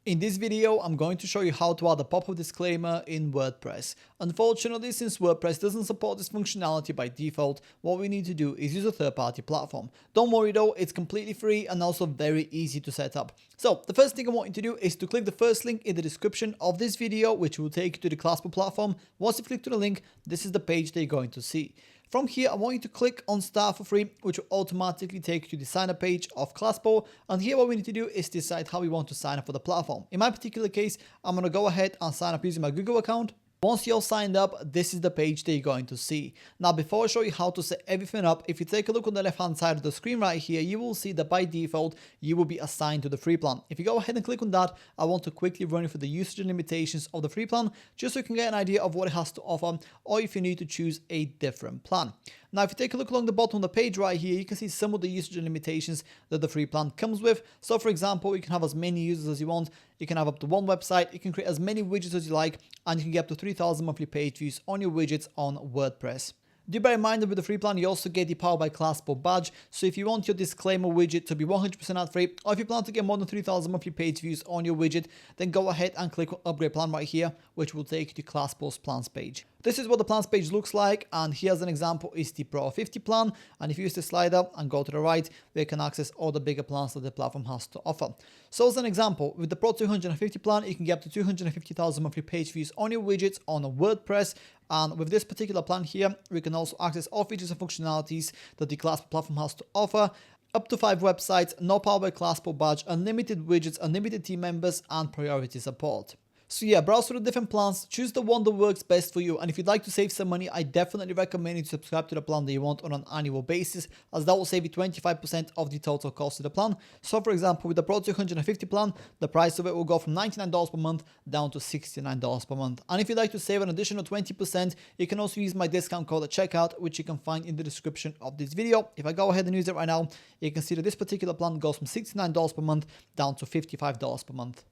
In this video, I'm going to show you how to add a pop-up disclaimer in WordPress. Unfortunately, since WordPress doesn't support this functionality by default, what we need to do is use a third-party platform. Don't worry though, it's completely free and also very easy to set up. So the first thing I want you to do is to click the first link in the description of this video, which will take you to the Classable platform. Once you click to the link, this is the page that you're going to see. From here, I want you to click on Start for Free, which will automatically take you to the sign up page of Classable. And here what we need to do is decide how we want to sign up for the platform. In my particular case, I'm going to go ahead and sign up using my Google account. Once you're signed up, this is the page that you're going to see. Now, before I show you how to set everything up, if you take a look on the left-hand side of the screen right here, you will see that by default, you will be assigned to the free plan. If you go ahead and click on that, I want to quickly run you through the usage and limitations of the free plan, just so you can get an idea of what it has to offer, or if you need to choose a different plan. Now, if you take a look along the bottom of the page right here, you can see some of the usage and limitations that the free plan comes with. So for example, you can have as many users as you want. You can have up to one website. You can create as many widgets as you like, and you can get up to 3,000 monthly page views on your widgets on WordPress. Do bear in mind that with the free plan, you also get the Powered by Classable badge. So if you want your disclaimer widget to be 100% ad free, or if you plan to get more than 3,000 monthly page views on your widget, then go ahead and click on Upgrade Plan right here, which will take you to Classable's plans page. This is what the plans page looks like, and here's an example is the Pro 50 plan. And if you use the slider and go to the right, we can access all the bigger plans that the platform has to offer. So as an example, with the Pro 250 plan, you can get up to 250,000 monthly page views on your widgets on WordPress. And with this particular plan here, we can also access all features and functionalities that the Classable platform has to offer. Up to 5 websites, no Powered by Classable badge, unlimited widgets, unlimited team members, and priority support. So yeah, browse through the different plans, choose the one that works best for you, and if you'd like to save some money, I definitely recommend you to subscribe to the plan that you want on an annual basis, as that will save you 25% of the total cost of the plan. So for example, with the Pro 250 plan, the price of it will go from $99 per month down to $69 per month. And if you'd like to save an additional 20%, you can also use my discount code at checkout, which you can find in the description of this video. If I go ahead and use it right now, you can see that this particular plan goes from $69 per month down to $55 per month.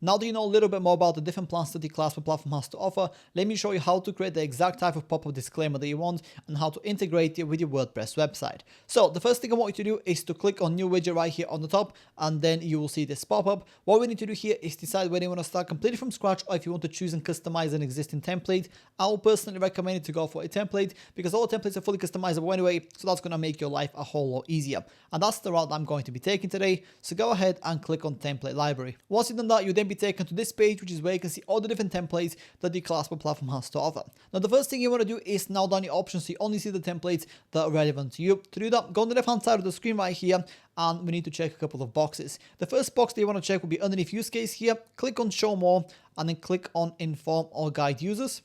Now that you know a little bit more about the different plans that the Classable platform has to offer, let me show you how to create the exact type of pop-up disclaimer that you want and how to integrate it with your WordPress website. So the first thing I want you to do is to click on New Widget right here on the top, and then you will see this pop-up. What we need to do here is decide whether you want to start completely from scratch or if you want to choose and customize an existing template. I will personally recommend it to go for a template because all the templates are fully customizable anyway, so that's going to make your life a whole lot easier. And that's the route I'm going to be taking today. So go ahead and click on Template Library. Once you've done that, you'll then be taken to this page, which is where you can see all the different templates that the Classable platform has to offer. Now, the first thing you want to do is narrow down your options so you only see the templates that are relevant to you. To do that, go on the left-hand side of the screen right here, and we need to check a couple of boxes. The first box that you want to check will be underneath Use Case here. Click on Show More, and then click on Inform or Guide Users.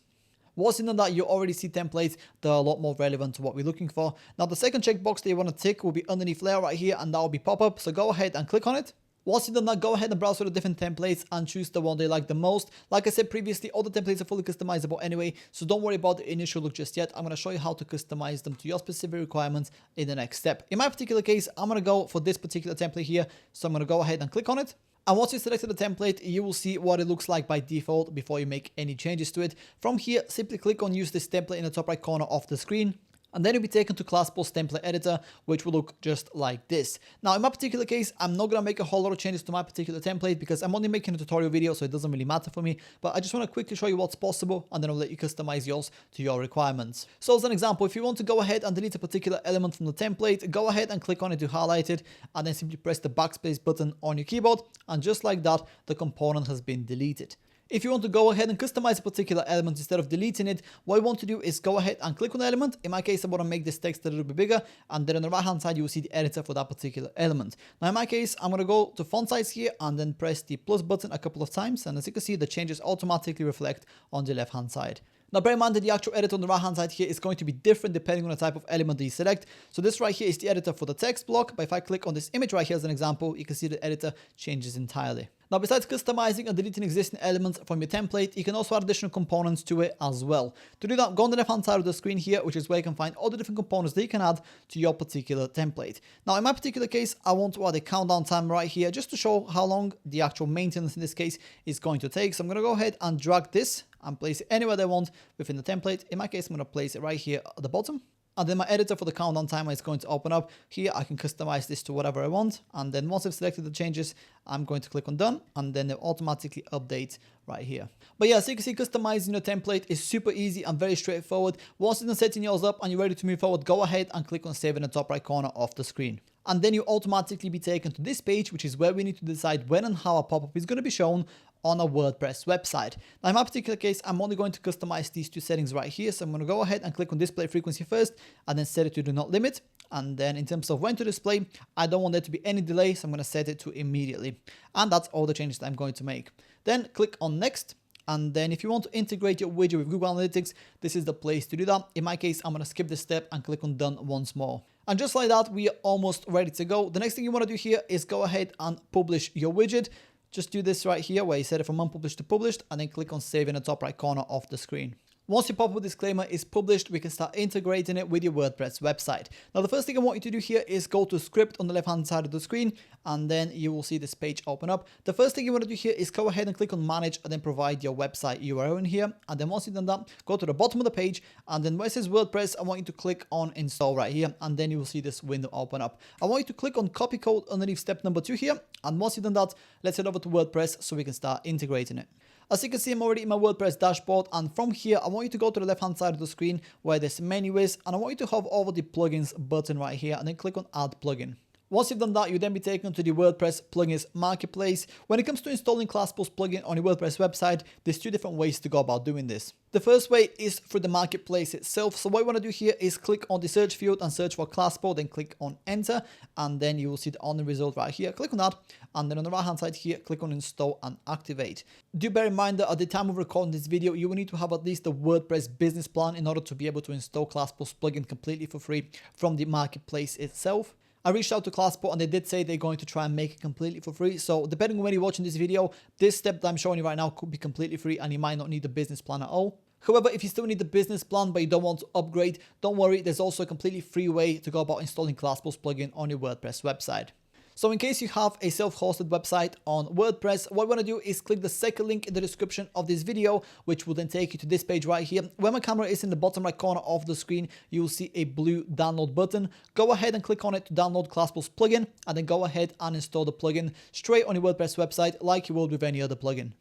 Once you know that, you already see templates that are a lot more relevant to what we're looking for. Now, the second checkbox that you want to tick will be underneath Layout right here, and that will be pop-up. So go ahead and click on it. Once you've done that, go ahead and browse through the different templates and choose the one they like the most. Like I said previously, all the templates are fully customizable anyway, so don't worry about the initial look just yet. I'm going to show you how to customize them to your specific requirements in the next step. In my particular case, I'm going to go for this particular template here, so I'm going to go ahead and click on it. And once you selected the template, you will see what it looks like by default before you make any changes to it. From here, simply click on Use this template in the top right corner of the screen. And then you'll be taken to Classable's template editor, which will look just like this. Now, in my particular case, I'm not going to make a whole lot of changes to my particular template because I'm only making a tutorial video, so it doesn't really matter for me. But I just want to quickly show you what's possible, and then I'll let you customize yours to your requirements. So as an example, if you want to go ahead and delete a particular element from the template, go ahead and click on it to highlight it, and then simply press the backspace button on your keyboard. And just like that, the component has been deleted. If you want to go ahead and customize a particular element instead of deleting it, what you want to do is go ahead and click on the element. In my case, I want to make this text a little bit bigger, and then on the right hand side, you will see the editor for that particular element. Now in my case, I'm going to go to font size here and then press the plus button a couple of times. And as you can see, the changes automatically reflect on the left hand side. Now bear in mind that the actual editor on the right hand side here is going to be different depending on the type of element that you select. So this right here is the editor for the text block, but if I click on this image right here as an example, you can see the editor changes entirely. Now, besides customizing and deleting existing elements from your template, you can also add additional components to it as well. To do that, go on the left-hand side of the screen here, which is where you can find all the different components that you can add to your particular template. Now, in my particular case, I want to add a countdown time right here just to show how long the actual maintenance in this case is going to take. So I'm going to go ahead and drag this and place it anywhere they want within the template. In my case, I'm going to place it right here at the bottom. And then my editor for the countdown timer is going to open up. Here I can customize this to whatever I want. And then once I've selected the changes, I'm going to click on done, and then they'll automatically update right here. But yeah, so you can see customizing your template is super easy and very straightforward. Once you're done setting yours up and you're ready to move forward, go ahead and click on save in the top right corner of the screen. And then you automatically be taken to this page, which is where we need to decide when and how a pop-up is going to be shown on a WordPress website. Now in my particular case, I'm only going to customize these two settings right here. So I'm going to go ahead and click on display frequency first and then set it to do not limit. And then in terms of when to display, I don't want there to be any delay. So I'm going to set it to immediately. And that's all the changes that I'm going to make. Then click on next. And then if you want to integrate your widget with Google Analytics, this is the place to do that. In my case, I'm going to skip this step and click on done once more. And just like that, we are almost ready to go. The next thing you want to do here is go ahead and publish your widget. Just do this right here where you set it from unpublished to published, and then click on save in the top right corner of the screen. Once your pop-up disclaimer is published, we can start integrating it with your WordPress website. Now, the first thing I want you to do here is go to script on the left-hand side of the screen, and then you will see this page open up. The first thing you want to do here is go ahead and click on manage and then provide your website URL in here. And then once you've done that, go to the bottom of the page, and then where it says WordPress, I want you to click on install right here, and then you will see this window open up. I want you to click on copy code underneath step number 2 here. And once you've done that, let's head over to WordPress so we can start integrating it. As you can see, I'm already in my WordPress dashboard, and from here, I want you to go to the left-hand side of the screen where this menu is, and I want you to hover over the plugins button right here and then click on add plugin. Once you've done that, you'll then be taken to the WordPress plugins marketplace. When it comes to installing ClassPost plugin on your WordPress website, there's two different ways to go about doing this. The first way is through the marketplace itself. So what you want to do here is click on the search field and search for ClassPost, then click on enter, and then you will see the only result right here. Click on that, and then on the right hand side here, click on install and activate. Do bear in mind that at the time of recording this video, you will need to have at least a WordPress business plan in order to be able to install ClassPost plugin completely for free from the marketplace itself. I reached out to ClassPost and they did say they're going to try and make it completely for free. So depending on when you're watching this video, this step that I'm showing you right now could be completely free and you might not need a business plan at all. However, if you still need the business plan but you don't want to upgrade, don't worry, there's also a completely free way to go about installing ClassPost plugin on your WordPress website. So in case you have a self-hosted website on WordPress, what you want to do is click the second link in the description of this video, which will then take you to this page right here. When my camera is in the bottom right corner of the screen, you will see a blue download button. Go ahead and click on it to download ClassPost plugin, and then go ahead and install the plugin straight on your WordPress website like you would with any other plugin.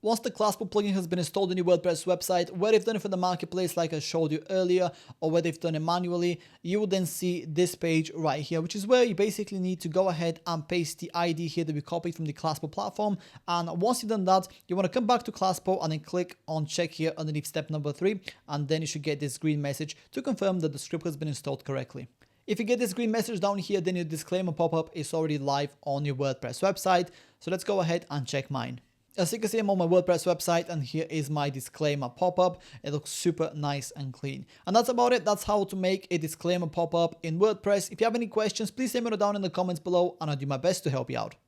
Once the ClassPost plugin has been installed on your WordPress website, whether they've done it from the marketplace like I showed you earlier, or whether they've done it manually, you will then see this page right here, which is where you basically need to go ahead and paste the ID here that we copied from the ClassPost platform. And once you've done that, you want to come back to ClassPost and then click on check here underneath step number 3, and then you should get this green message to confirm that the script has been installed correctly. If you get this green message down here, then your disclaimer pop-up is already live on your WordPress website. So let's go ahead and check mine. As you can see, I'm on my WordPress website and here is my disclaimer pop-up. It looks super nice and clean. And that's about it. That's how to make a disclaimer pop-up in WordPress. If you have any questions, please let me know down in the comments below and I'll do my best to help you out.